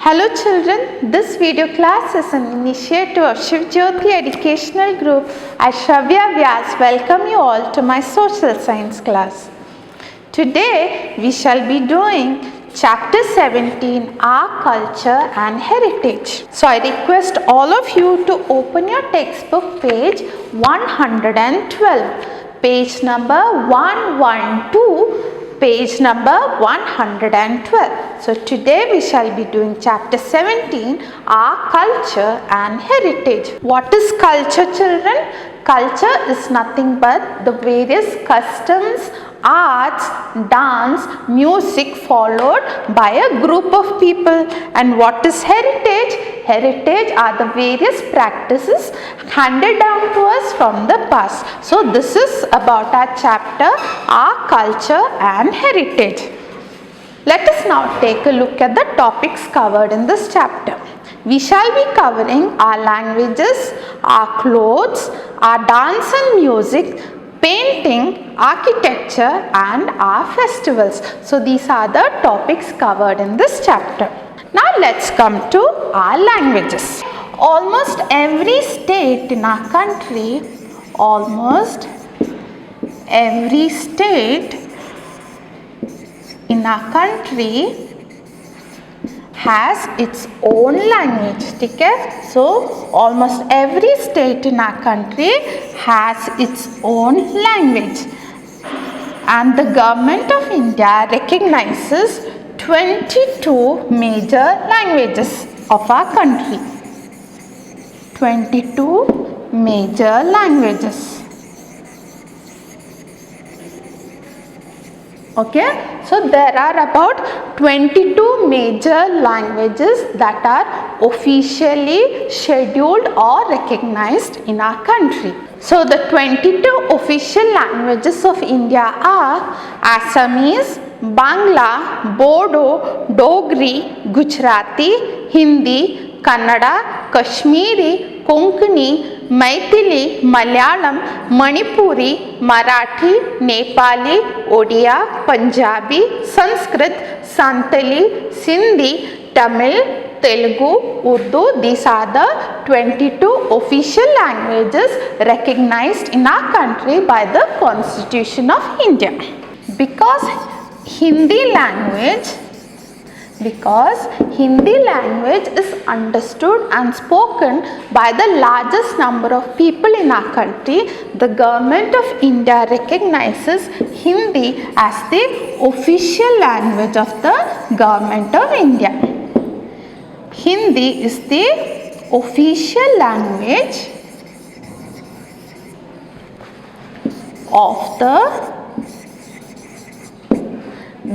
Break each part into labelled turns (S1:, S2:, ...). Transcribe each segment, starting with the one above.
S1: Hello children, this video class is an initiative of Shiv Jyoti Educational Group. I Shravya Vyas welcome you all to my social science class. Today we shall be doing chapter 17, Our Culture and Heritage. So I request all of you to open your textbook page 112, page number 112. Page number 112. So today we shall be doing chapter 17, Our Culture and Heritage. What is culture, children? Culture is nothing but the various customs, arts, dance, music followed by a group of people. And what is heritage? Heritage are the various practices handed down to us from the past. So this is about our chapter, Our Culture and Heritage. Let us now take a look at the topics covered in this chapter. We shall be covering our languages, our clothes, our dance and music, painting, architecture and our festivals. So these are the topics covered in this chapter. Now let's come to our languages. Almost every state in our country, has its own language. Okay? So almost every state in our country has its own language. And the government of India recognizes 22 major languages of our country. 22 major languages. Okay, so there are about 22 major languages that are officially scheduled or recognized in our country. So the 22 official languages of India are Assamese, Bangla, Bodo, Dogri, Gujarati, Hindi, Kannada, Kashmiri, Konkani, Maithili, Malayalam, Manipuri, Marathi, Nepali, Odia, Punjabi, Sanskrit, Santali, Sindhi, Tamil, Telugu, Urdu. These are the 22 official languages recognized in our country by the Constitution of India. Because Hindi language is understood and spoken by the largest number of people in our country, the government of India recognizes Hindi as the official language of the government of India. Hindi is the official language of the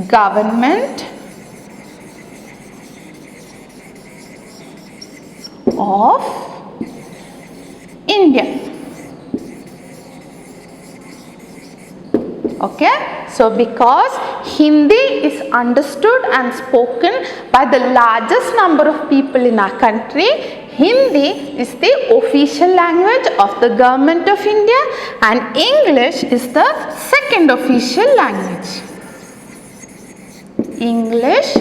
S1: government of India. Okay, so because Hindi is understood and spoken by the largest number of people in our country, Hindi is the official language of the government of India and English is the second official language. English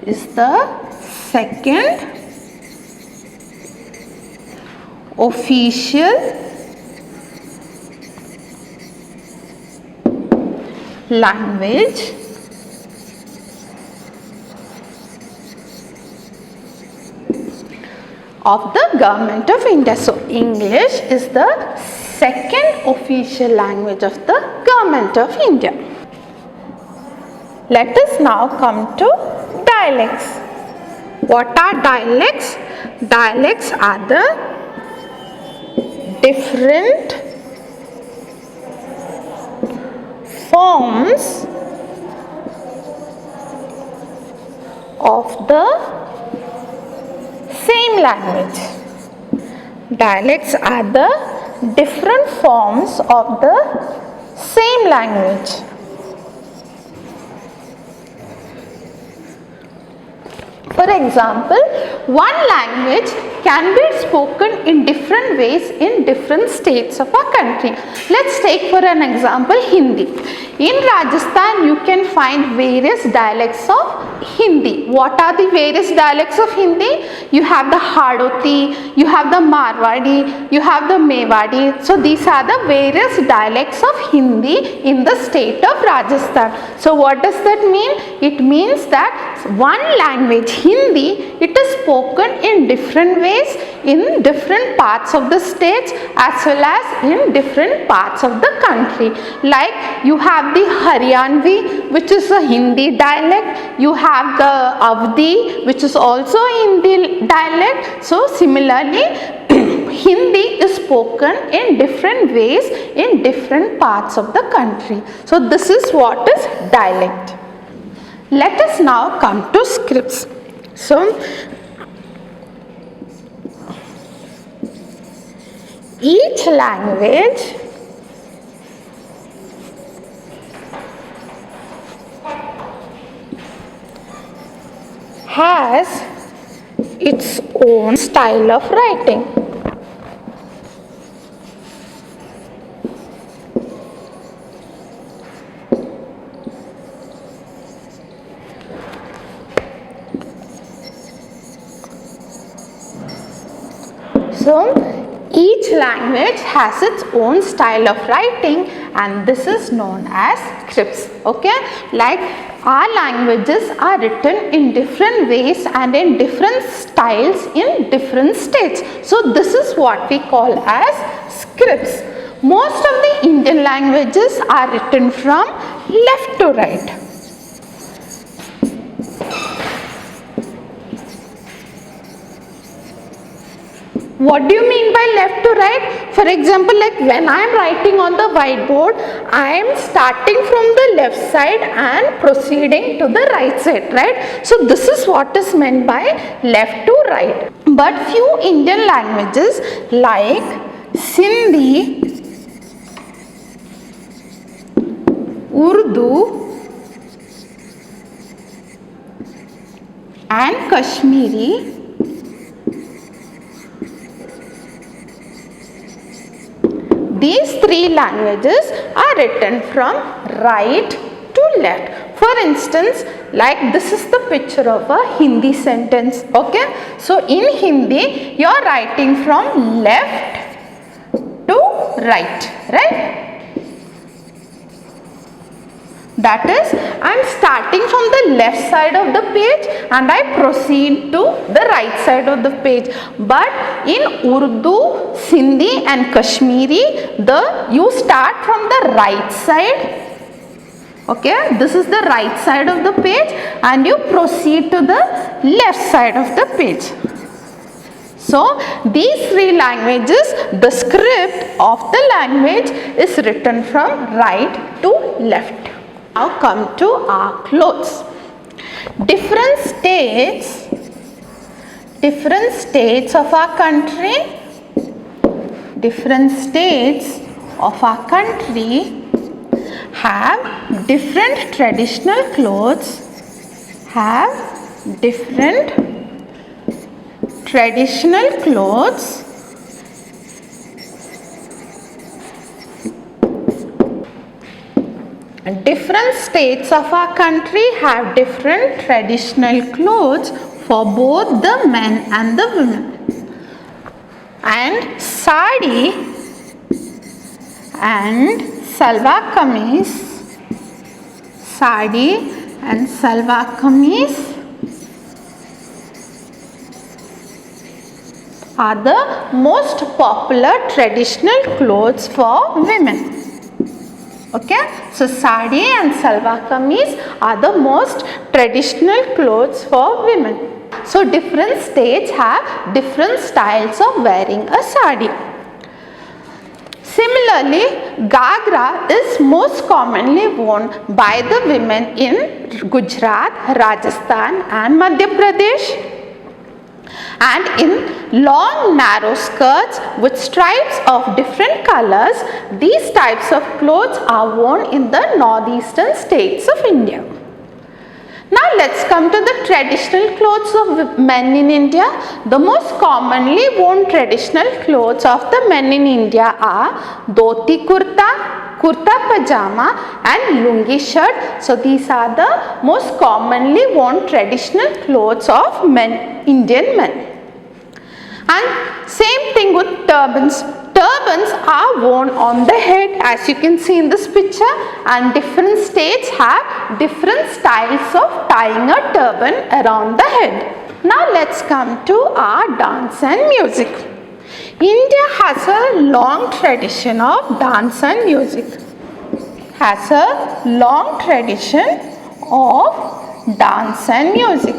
S1: is the second official language of the government of India. So English is the second official language of the government of India. Let us now come to dialects. What are dialects? Dialects are the different forms of the same language. Dialects are the different forms of the same language. For example, one language can be spoken in different ways in different states of our country. Let's take for an example Hindi. In Rajasthan, you can find various dialects of Hindi. What are the various dialects of Hindi? You have the Hadoti, you have the Marwadi, you have the Mewadi. So these are the various dialects of Hindi in the state of Rajasthan. So what does that mean? It means that one language, Hindi, it is spoken in different ways in different parts of the states as well as in different parts of the country. Like you have the Haryanvi, which is a Hindi dialect. You have the Avdi, which is also Hindi dialect. So similarly, Hindi is spoken in different ways in different parts of the country. So this is what is dialect. Let us now come to scripts. So each language has its own style of writing. So each language has its own style of writing and this is known as scripts. Okay, like our languages are written in different ways and in different styles in different states. So this is what we call as scripts. Most of the Indian languages are written from left to right. What do you mean by left to right? For example, like when I am writing on the whiteboard, I am starting from the left side and proceeding to the right side, right? So this is what is meant by left to right. But few Indian languages like Sindhi, Urdu and Kashmiri these three languages are written from right to left. For instance, like this is the picture of a Hindi sentence. Okay, so in Hindi you are writing from left to right, right? That is, I am starting from the left side of the page and I proceed to the right side of the page. But in Urdu, Sindhi and Kashmiri, you start from the right side. Okay, this is the right side of the page and you proceed to the left side of the page. So these three languages, the script of the language is written from right to left. Now come to our clothes. Different states of our country, have different traditional clothes, Different states of our country have different traditional clothes for both the men and the women. And sari and salwar kameez are the most popular traditional clothes for women. Okay, so sari and salwar kameez are the most traditional clothes for women. So different states have different styles of wearing a sari. Similarly, Gagra is most commonly worn by the women in Gujarat, Rajasthan and Madhya Pradesh. And in long narrow skirts with stripes of different colors, these types of clothes are worn in the northeastern states of India. Now let's come to the traditional clothes of men in India. The most commonly worn traditional clothes of the men in India are dhoti kurta, kurta pajama and lungi shirt. So these are the most commonly worn traditional clothes of men, Indian men. And same thing with turbans. Turbans are worn on the head, as you can see in this picture, and different states have different styles of tying a turban around the head. Now let's come to our dance and music. India has a long tradition of dance and music. Has a long tradition of dance and music.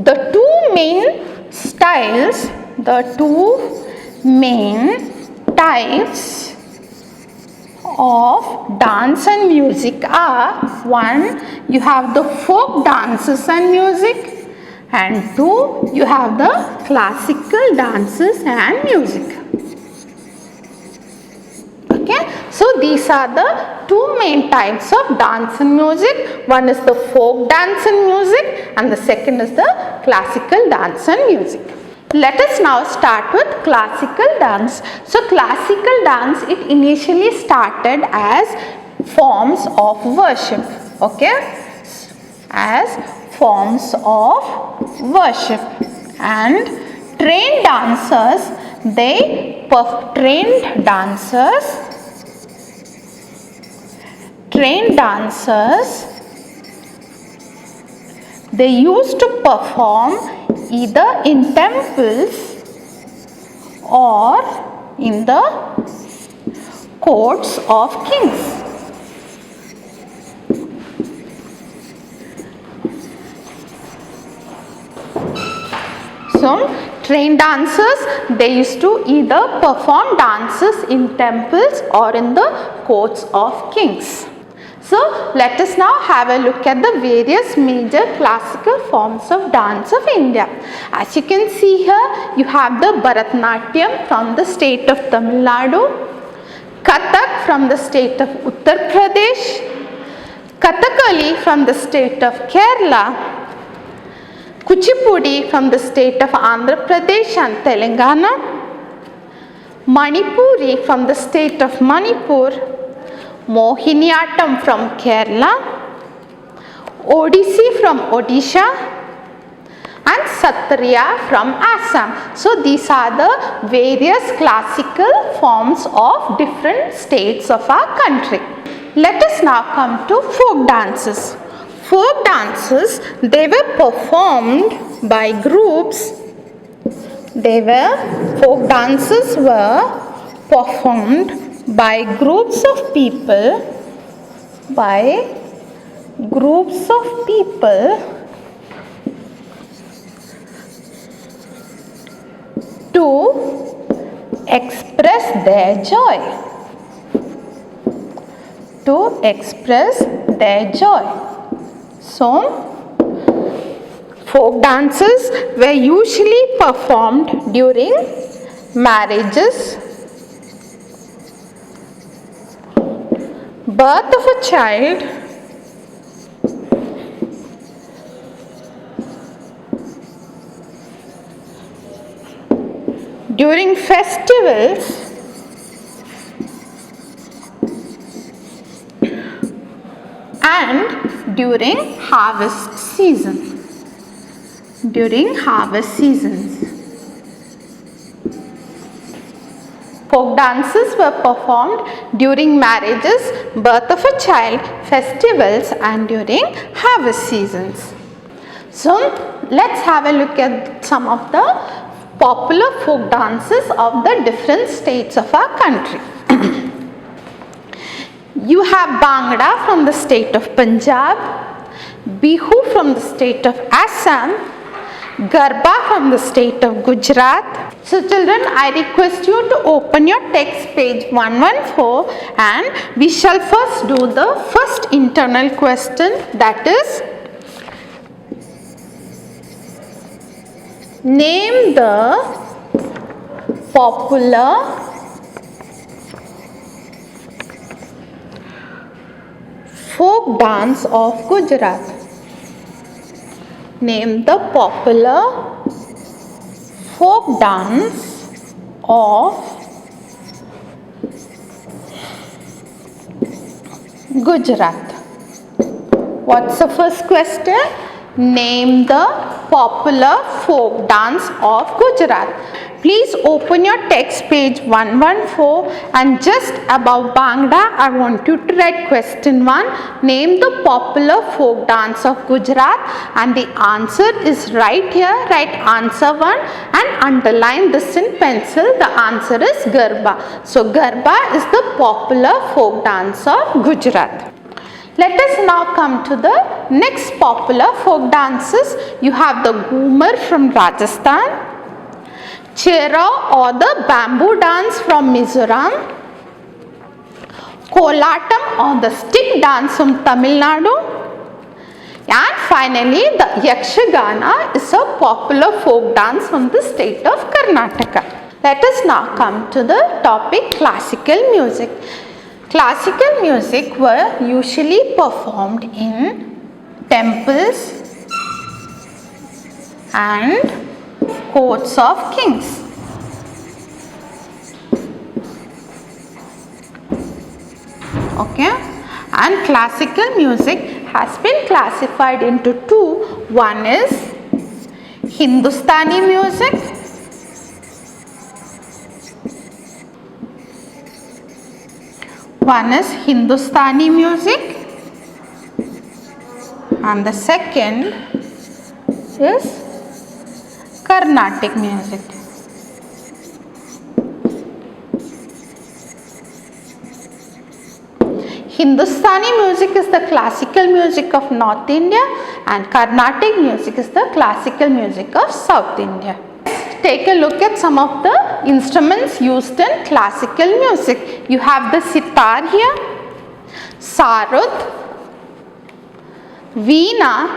S1: The two main styles, the two main types of dance and music are: one, you have the folk dances and music, and two, you have the classical dances and music. Okay, so these are the two main types of dance and music. One is the folk dance and music, and the second is the classical dance and music. Let us now start with classical dance. So classical dance, it initially started as forms of worship. Okay, as forms of worship, and trained dancers, they used to perform either in temples or in the courts of kings. So, trained dancers, they used to either perform dances in temples or in the courts of kings. So, let us now have a look at the various major classical forms of dance of India. As you can see here, you have the Bharatanatyam from the state of Tamil Nadu, Kathak from the state of Uttar Pradesh, Kathakali from the state of Kerala, Kuchipudi from the state of Andhra Pradesh and Telangana, Manipuri from the state of Manipur, Mohiniyattam from Kerala, Odissi from Odisha, and Satriya from Assam. So these are the various classical forms of different states of our country. Let us now come to folk dances. Folk dances, they were performed by groups. Folk dances were performed by groups of people, to express their joy. So, folk dances were usually performed during marriages, birth of a child, during festivals, and during harvest season. Folk dances were performed during marriages, birth of a child, festivals, and during harvest seasons. So, let's have a look at some of the popular folk dances of the different states of our country. You have Bhangra from the state of Punjab, Bihu from the state of Assam, Garba from the state of Gujarat. So children, I request you to open your text page 114 and we shall first do the first internal question, that is, name the popular folk dance of Gujarat. Name the popular folk dance of Gujarat. What's the first question? Name the popular folk dance of Gujarat. Please open your text page 114 and just above Bhangra, I want you to write question 1. Name the popular folk dance of Gujarat, and the answer is right here. Write answer 1 and underline this in pencil. The answer is Garba. So Garba is the popular folk dance of Gujarat. Let us now come to the next popular folk dances. You have the Ghumar from Rajasthan, Chera or the bamboo dance from Mizoram, Kolatam or the stick dance from Tamil Nadu, and finally the Yakshagana is a popular folk dance from the state of Karnataka. Let us now come to the topic classical music. Classical music were usually performed in temples and courts of kings. Okay, and classical music has been classified into two. One is Hindustani music and the second is Carnatic music. Hindustani music is the classical music of North India and Carnatic music is the classical music of South India. Take a look at some of the instruments used in classical music. You have the sitar here, sarod, veena,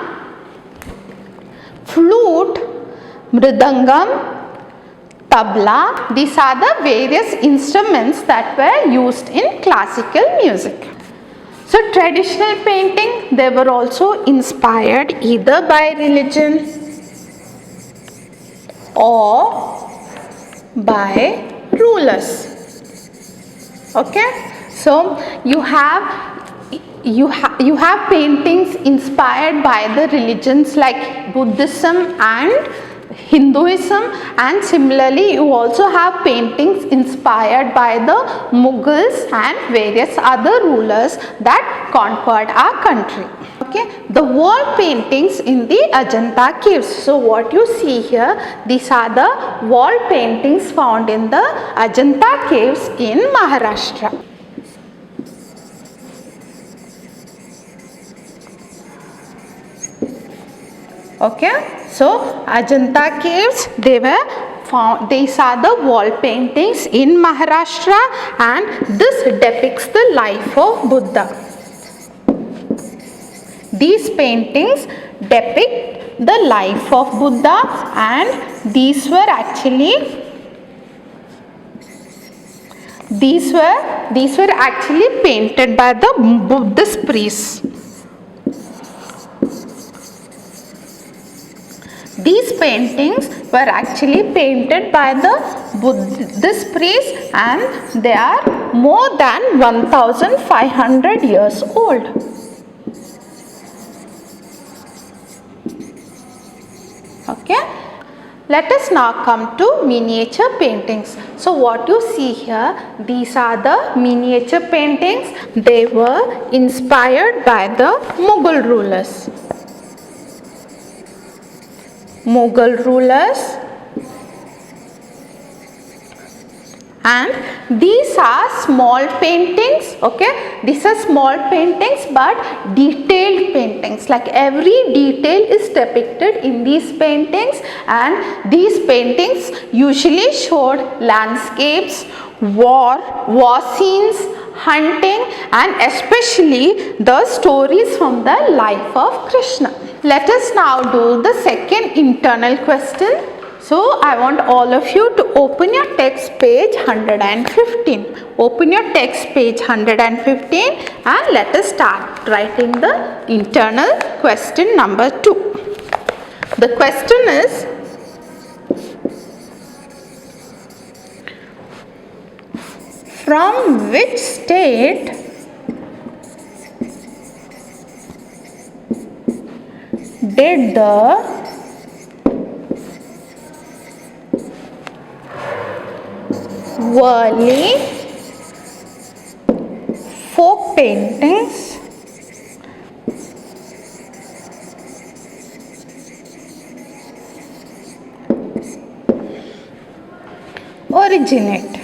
S1: flute, mridangam, tabla. These are the various instruments that were used in classical music. So traditional painting, they were also inspired either by religion or by rulers. Okay, so you have paintings inspired by the religions like Buddhism and Hinduism, and similarly you also have paintings inspired by the Mughals and various other rulers that conquered our country. Okay, the wall paintings in the Ajanta caves. So what you see here, these are the wall paintings found in the Ajanta caves in Maharashtra. Okay, so Ajanta caves, they were found, these are the wall paintings in Maharashtra, and this depicts the life of Buddha. These paintings depict the life of Buddha, and these were actually painted by the Buddhist priests. These paintings were actually painted by the Buddhist priests, and they are more than 1500 years old. Okay, let us now come to miniature paintings. So what you see here, these are the miniature paintings. They were inspired by the Mughal rulers. And these are small paintings. Okay, these are small paintings but detailed paintings, like every detail is depicted in these paintings, and these paintings usually showed landscapes, war scenes, hunting, and especially the stories from the life of Krishna. Let us now do the second internal question. So I want all of you to open your text page 115. Open your text page 115 and let us start writing the internal question number 2. The question is, from which state did the Worli folk paintings originate?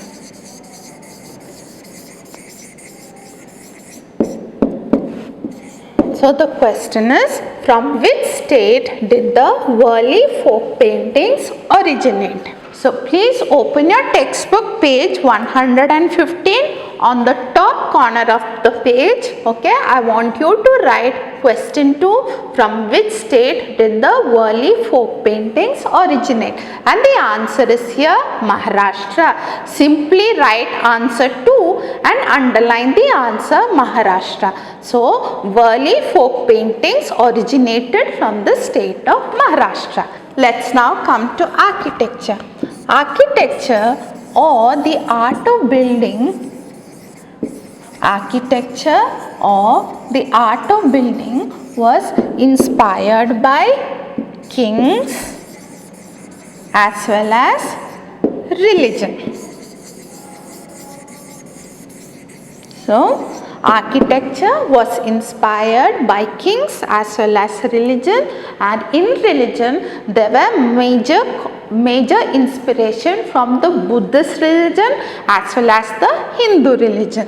S1: So the question is, from which state did the Worli folk paintings originate? So please open your textbook page 115. On the top corner of the page, okay, I want you to write question 2, from which state did the Worli folk paintings originate? And the answer is here, Maharashtra. Simply write answer 2 and underline the answer Maharashtra. So Worli folk paintings originated from the state of Maharashtra. Let's now come to architecture. Architecture or the art of building. Architecture or the art of building was inspired by kings as well as religion. So, architecture was inspired by kings as well as religion, and in religion there were major inspiration from the Buddhist religion as well as the Hindu religion.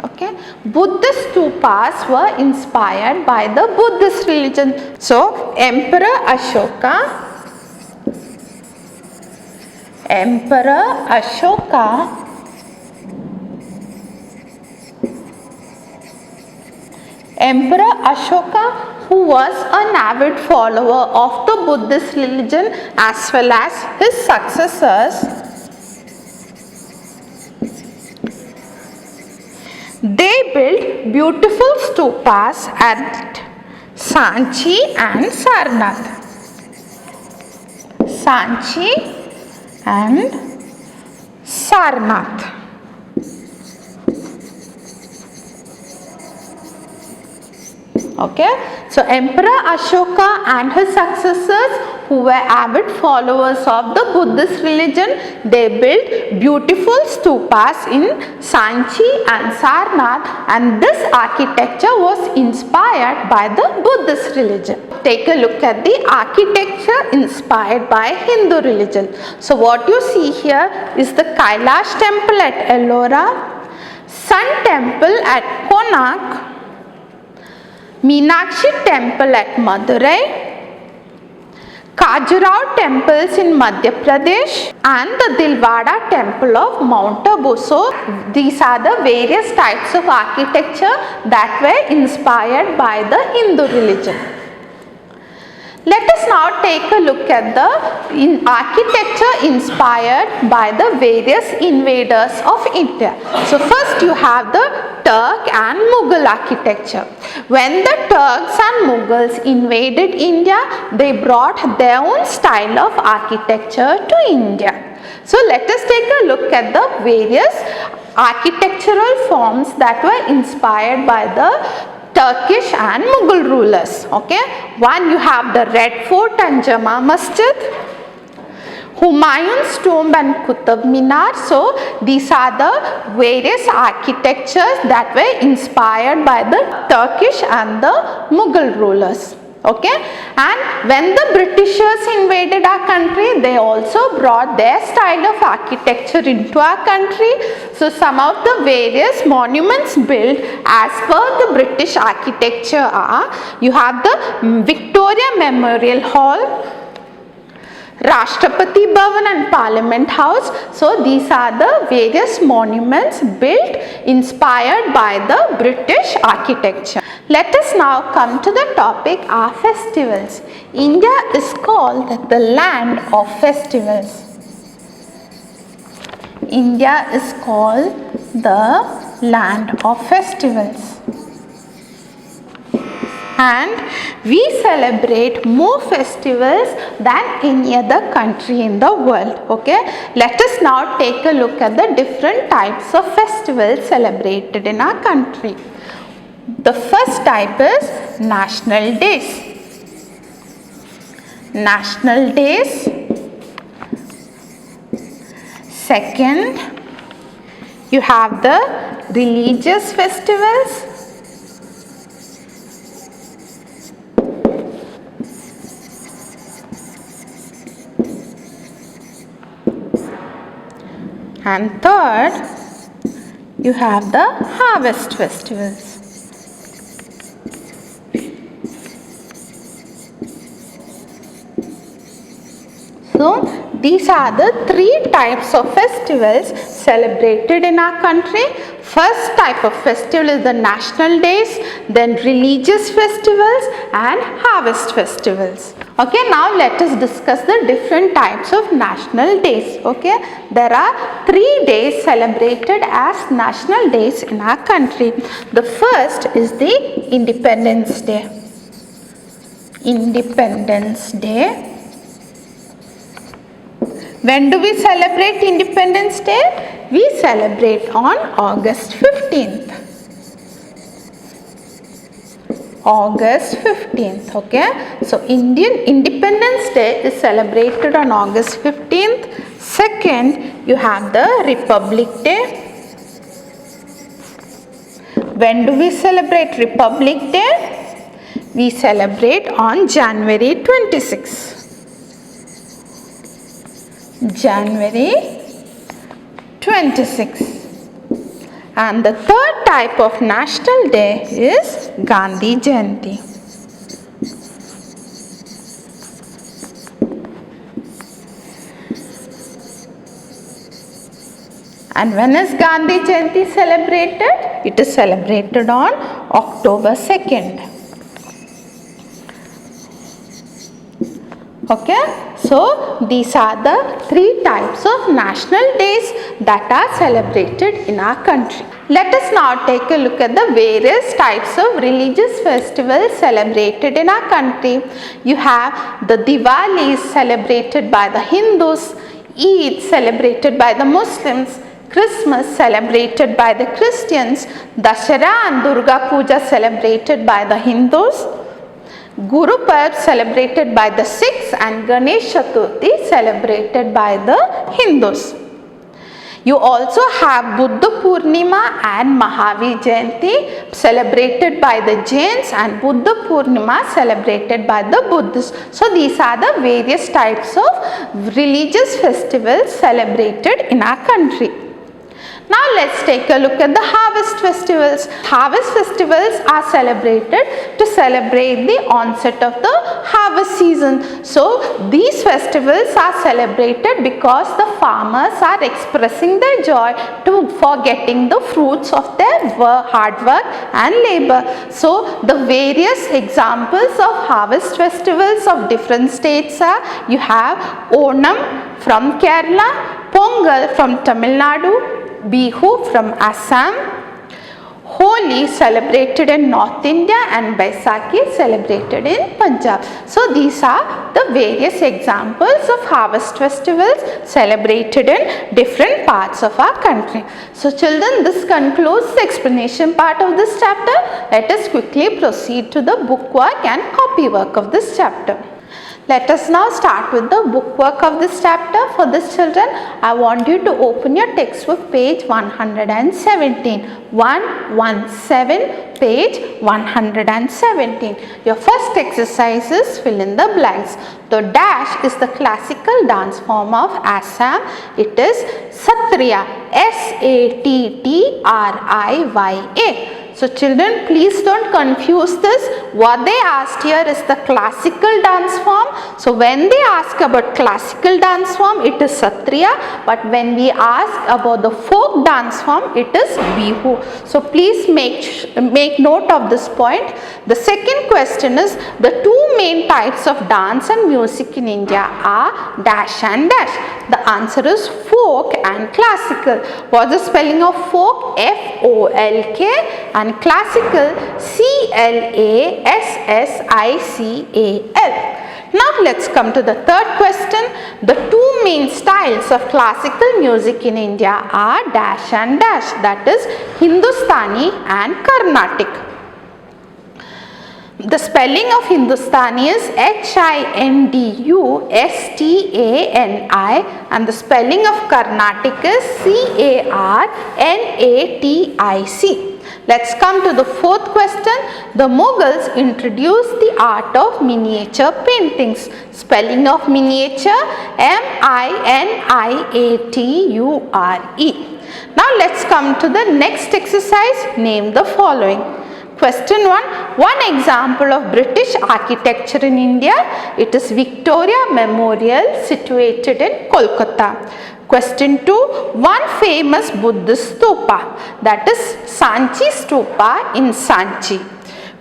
S1: Okay, Buddhist stupas were inspired by the Buddhist religion. So, Emperor Ashoka who was an avid follower of the Buddhist religion as well as his successors, they built beautiful stupas at Sanchi and Sarnath. Sanchi and Sarnath. Okay, so Emperor Ashoka and his successors, who were avid followers of the Buddhist religion, they built beautiful stupas in Sanchi and Sarnath, and this architecture was inspired by the Buddhist religion. Take a look at the architecture inspired by Hindu religion. So what you see here is the Kailash temple at Ellora, Sun temple at Konark, Meenakshi temple at Madurai, Khajuraho temples in Madhya Pradesh, and the Dilwara temple of Mount Abu. So these are the various types of architecture that were inspired by the Hindu religion. Let us now take a look at the architecture inspired by the various invaders of India. So first you have the Turk and Mughal architecture. When the Turks and Mughals invaded India, they brought their own style of architecture to India. So let us take a look at the various architectural forms that were inspired by the Turkish and Mughal rulers. Okay, one, you have the Red Fort and Jama Masjid, Humayun's tomb and Qutub Minar. So these are the various architectures that were inspired by the Turkish and the Mughal rulers. Okay, and when the Britishers invaded our country, they also brought their style of architecture into our country. So some of the various monuments built as per the British architecture are, you have the Victoria Memorial Hall, Rashtrapati Bhavan and Parliament House. So these are the various monuments built inspired by the British architecture. Let us now come to the topic of festivals. India is called the land of festivals. India is called the land of festivals. And we celebrate more festivals than any other country in the world. Okay, let us now take a look at the different types of festivals celebrated in our country. The first type is national days. national days. Second, you have the religious festivals. And third, you have the harvest festivals. So, these are the three types of festivals celebrated in our country. First type of festival is the national days, then religious festivals and harvest festivals. Okay, now let us discuss the different types of national days. Okay, there are 3 days celebrated as national days in our country. The first is the Independence Day. Independence Day. When do we celebrate Independence Day? We celebrate on August 15th. August 15th, okay. So, Indian Independence Day is celebrated on August 15th. Second, you have the Republic Day. When do we celebrate Republic Day? We celebrate on January 26th. January 26th. And the third type of national day is Gandhi Jayanti. And when is Gandhi Jayanti celebrated? It is celebrated on October 2nd. Okay, so these are the 3 types of national days that are celebrated in our country. Let us now take a look at the various types of religious festivals celebrated in our country. You have the Diwali celebrated by the Hindus, Eid celebrated by the Muslims, Christmas celebrated by the Christians, Dashera and Durga Puja celebrated by the Hindus, Guru Parv celebrated by the Sikhs and Ganesh Chaturthi celebrated by the Hindus. You also have Buddha Purnima and Mahavir Jayanti celebrated by the Jains and Buddha Purnima celebrated by the Buddhists. So, these are the various types of religious festivals celebrated in our country. Now let's take a look at the harvest festivals. Harvest festivals are celebrated to celebrate the onset of the harvest season. So these festivals are celebrated because the farmers are expressing their joy for getting the fruits of their hard work and labor. So the various examples of harvest festivals of different states are, you have Onam from Kerala, Pongal from Tamil Nadu, Bihu from Assam, Holi celebrated in North India and Baisakhi celebrated in Punjab. So these are the various examples of harvest festivals celebrated in different parts of our country. So children, this concludes the explanation part of this chapter. Let us quickly proceed to the bookwork and copy work of this chapter. Let us now start with the bookwork of this chapter. For this children, I want you to open your textbook page 117. 117, page 117. Your first exercise is fill in the blanks. The dash is the classical dance form of Assam. It is Satriya, S-A-T-T-R-I-Y-A. So children, please don't confuse this. What they asked here is the classical dance form. So when they ask about classical dance form, it is Satriya. But when we ask about the folk dance form, it is Bihu. So please make note of this point. The second question is, the 2 main types of dance and music in India are dash and dash. The answer is folk and classical. What's the spelling of folk? F-O-L-K, and classical C-L-A-S-S-I-C-A-L. Now let's come to the third question. The 2 main styles of classical music in India are dash and dash, that is Hindustani and Carnatic. The spelling of Hindustani is Hindustani and the spelling of Carnatic is Carnatic. Let's come to the fourth question. The Mughals introduced the art of miniature paintings. Spelling of miniature Miniature. Now let's come to the next exercise. Name the following. Question 1. One example of British architecture in India. It is Victoria Memorial situated in Kolkata. Question 2. One famous Buddhist stupa, that is Sanchi Stupa in Sanchi.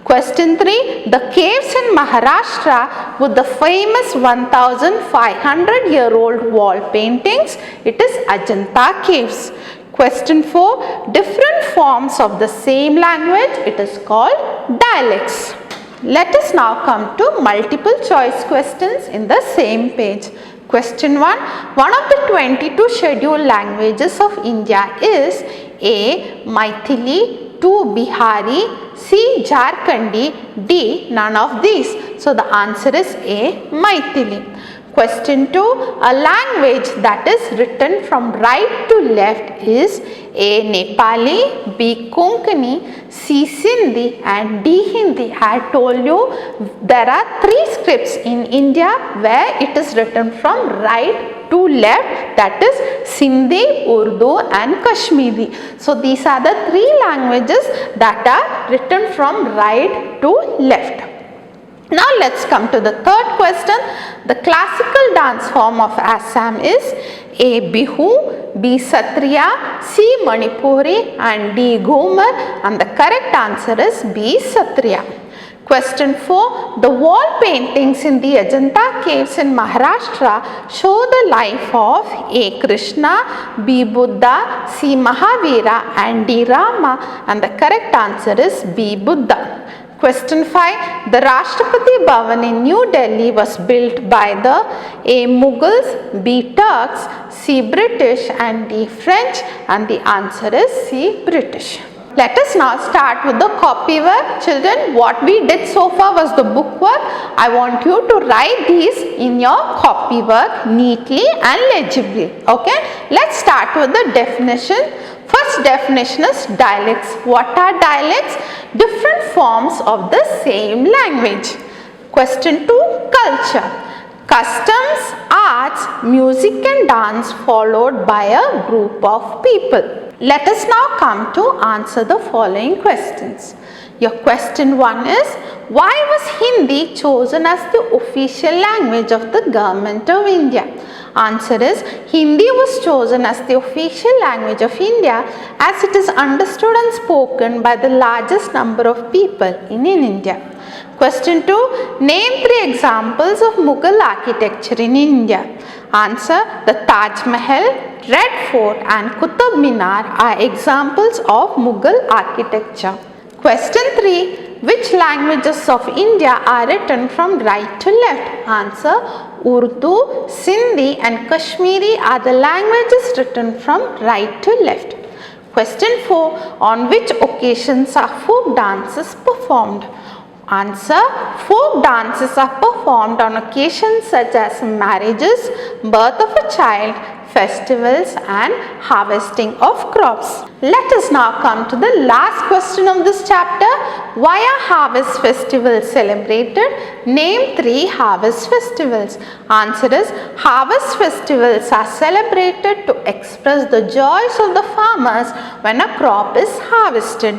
S1: Question 3. The caves in Maharashtra with the famous 1500-year-old wall paintings. It is Ajanta caves. Question 4. Different forms of the same language. It is called dialects. Let us now come to multiple choice questions in the same page. Question 1. One of the 22 scheduled languages of India is A. Maithili, 2. Bihari, C. Jharkhandi, D. None of these. So the answer is A. Maithili. Question 2. A language that is written from right to left is A. Nepali, B. Konkani, C. Sindhi and D. Hindi. I told you there are 3 scripts in India where it is written from right to left, that is Sindhi, Urdu and Kashmiri. So these are the 3 languages that are written from right to left. Now let's come to the third question. The classical dance form of Assam is A. Bihu, B. Satriya, C. Manipuri and D. Ghumar and the correct answer is B. Satriya. Question 4. The wall paintings in the Ajanta caves in Maharashtra show the life of A. Krishna, B. Buddha, C. Mahavira and D. Rama and the correct answer is B. Buddha. Question 5. The Rashtrapati Bhavan in New Delhi was built by the A. Mughals, B. Turks, C. British and D. French and the answer is C. British. Let us now start with the copy work. Children, what we did so far was the book work. I want you to write these in your copy work neatly and legibly. Okay. Let's start with the definition. First definition is dialects. What are dialects? Different forms of the same language. Question 2. Culture. Customs, arts, music and dance followed by a group of people. Let us now come to answer the following questions. Your question 1 is, why was Hindi chosen as the official language of the government of India? Answer is, Hindi was chosen as the official language of India as it is understood and spoken by the largest number of people in India. Question 2. Name 3 examples of Mughal architecture in India. Answer. The Taj Mahal, Red Fort and Qutub Minar are examples of Mughal architecture. Question 3. Which languages of India are written from right to left? Answer. Urdu, Sindhi and Kashmiri are the languages written from right to left. Question 4. On which occasions are folk dances performed? Answer. Folk dances are performed on occasions such as marriages, birth of a child, festivals and harvesting of crops. Let us now come to the last question of this chapter. Why are harvest festivals celebrated? Name 3 harvest festivals. Answer is, harvest festivals are celebrated to express the joys of the farmers when a crop is harvested.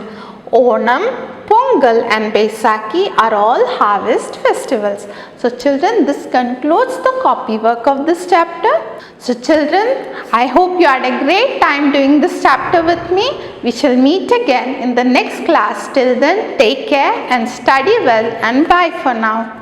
S1: Onam, Pongal and Baisakhi are all harvest festivals. So children, this concludes the copy work of this chapter. So children, I hope you had a great time doing this chapter with me. We shall meet again in the next class. Till then, take care and study well and bye for now.